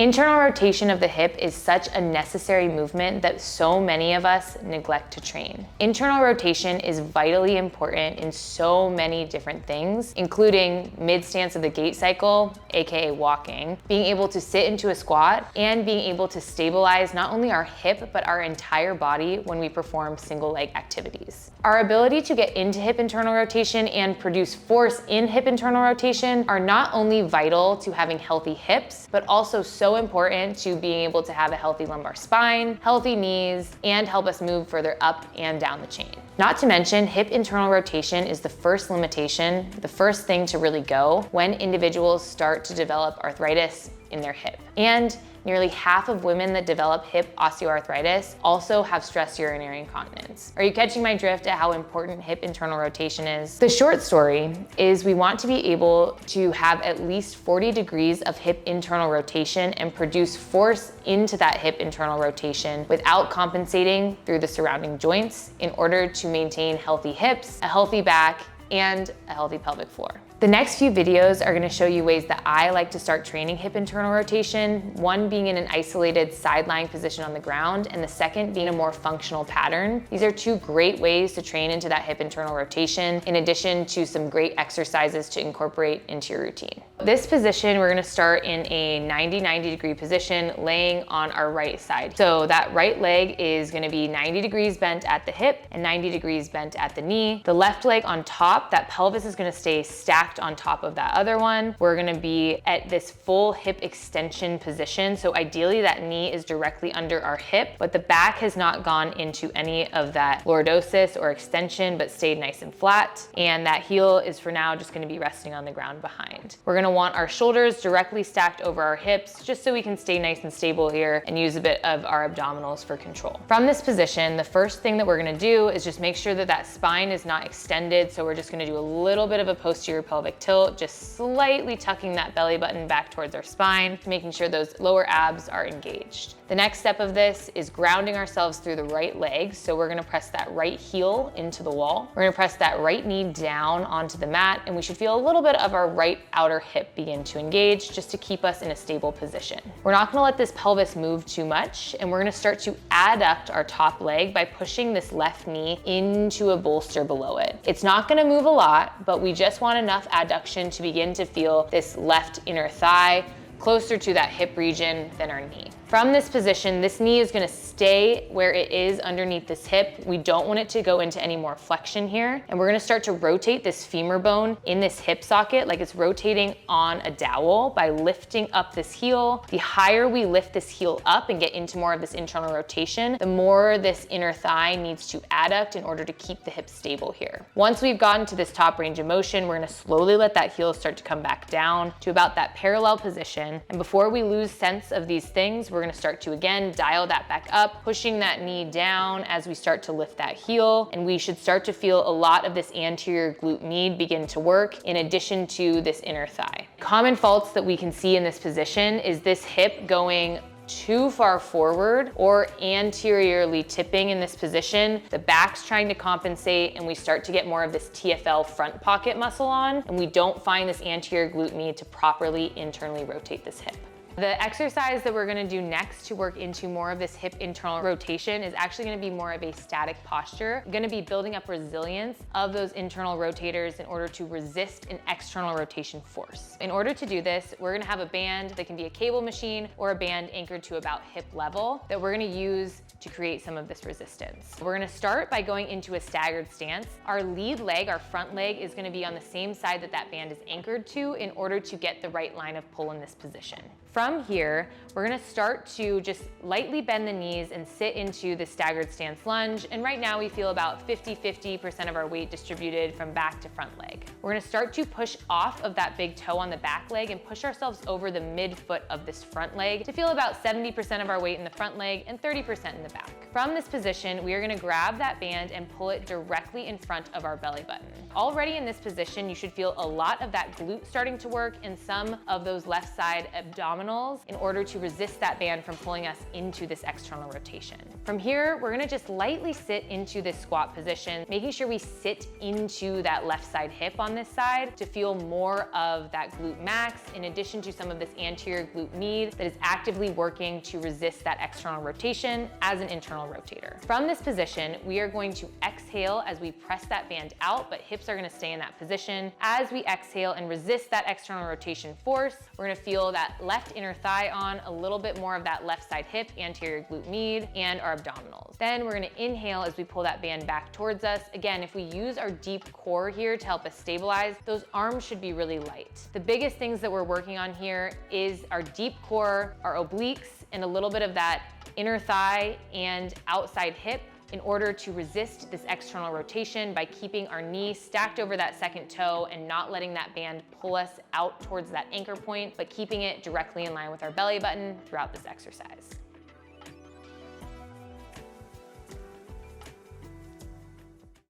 Internal rotation of the hip is such a necessary movement that so many of us neglect to train. Internal rotation is vitally important in so many different things, including mid-stance of the gait cycle, aka walking, being able to sit into a squat, and being able to stabilize not only our hip, but our entire body when we perform single leg activities. Our ability to get into hip internal rotation and produce force in hip internal rotation are not only vital to having healthy hips, but also so important to being able to have a healthy lumbar spine, healthy knees, and help us move further up and down the chain. Not to mention, hip internal rotation is the first limitation, the first thing to really go when individuals start to develop arthritis in their hip. And nearly half of women that develop hip osteoarthritis also have stress urinary incontinence. Are you catching my drift at how important hip internal rotation is? The short story is we want to be able to have at least 40 degrees of hip internal rotation and produce force into that hip internal rotation without compensating through the surrounding joints in order to maintain healthy hips, a healthy back, and a healthy pelvic floor. The next few videos are going to show you ways that I like to start training hip internal rotation, one being in an isolated side-lying position on the ground, and the second being a more functional pattern. These are two great ways to train into that hip internal rotation, in addition to some great exercises to incorporate into your routine. This position, we're going to start in a 90 degree position, laying on our right side. So that right leg is going to be 90 degrees bent at the hip and 90 degrees bent at the knee. The left leg on top, that pelvis is going to stay stacked on top of that other one. We're gonna be at this full hip extension position. So ideally that knee is directly under our hip, but the back has not gone into any of that lordosis or extension, but stayed nice and flat. And that heel is for now just gonna be resting on the ground behind. We're gonna want our shoulders directly stacked over our hips, just so we can stay nice and stable here and use a bit of our abdominals for control. From this position, the first thing that we're gonna do is just make sure that that spine is not extended. So we're just gonna do a little bit of a posterior pelvic tilt, just slightly tucking that belly button back towards our spine, making sure those lower abs are engaged. The next step of this is grounding ourselves through the right leg. So we're gonna press that right heel into the wall. We're gonna press that right knee down onto the mat, and we should feel a little bit of our right outer hip begin to engage, just to keep us in a stable position. We're not gonna let this pelvis move too much, and we're gonna start to adduct our top leg by pushing this left knee into a bolster below it. It's not gonna move a lot, but we just want enough adduction to begin to feel this left inner thigh closer to that hip region than our knee. From this position, this knee is gonna stay where it is underneath this hip. We don't want it to go into any more flexion here. And we're gonna start to rotate this femur bone in this hip socket like it's rotating on a dowel by lifting up this heel. The higher we lift this heel up and get into more of this internal rotation, the more this inner thigh needs to adduct in order to keep the hip stable here. Once we've gotten to this top range of motion, we're gonna slowly let that heel start to come back down to about that parallel position. And before we lose sense of these things, we're gonna start to again dial that back up, pushing that knee down as we start to lift that heel. And we should start to feel a lot of this anterior glute med begin to work in addition to this inner thigh. Common faults that we can see in this position is this hip going too far forward or anteriorly tipping in this position. The back's trying to compensate, and we start to get more of this TFL front pocket muscle on, and we don't find this anterior glute med to properly internally rotate this hip. The exercise that we're gonna do next to work into more of this hip internal rotation is actually gonna be more of a static posture. We're gonna be building up resilience of those internal rotators in order to resist an external rotation force. In order to do this, we're gonna have a band that can be a cable machine or a band anchored to about hip level that we're gonna use to create some of this resistance. We're gonna start by going into a staggered stance. Our lead leg, our front leg, is gonna be on the same side that that band is anchored to in order to get the right line of pull in this position. From here, we're gonna start to just lightly bend the knees and sit into the staggered stance lunge. And right now we feel about 50% of our weight distributed from back to front leg. We're gonna start to push off of that big toe on the back leg and push ourselves over the midfoot of this front leg to feel about 70% of our weight in the front leg and 30% in the back. From this position, we are gonna grab that band and pull it directly in front of our belly button. Already in this position, you should feel a lot of that glute starting to work and some of those left side abdominal abdominals in order to resist that band from pulling us into this external rotation. From here, we're gonna just lightly sit into this squat position, making sure we sit into that left side hip on this side to feel more of that glute max, in addition to some of this anterior glute med that is actively working to resist that external rotation as an internal rotator. From this position, we are going to exhale as we press that band out, but hips are gonna stay in that position. As we exhale and resist that external rotation force, we're gonna feel that left inner thigh on, a little bit more of that left side hip, anterior glute med, and our abdominals. Then we're gonna inhale as we pull that band back towards us. Again, if we use our deep core here to help us stabilize, those arms should be really light. The biggest things that we're working on here is our deep core, our obliques, and a little bit of that inner thigh and outside hip in order to resist this external rotation by keeping our knee stacked over that second toe and not letting that band pull us out towards that anchor point, but keeping it directly in line with our belly button throughout this exercise.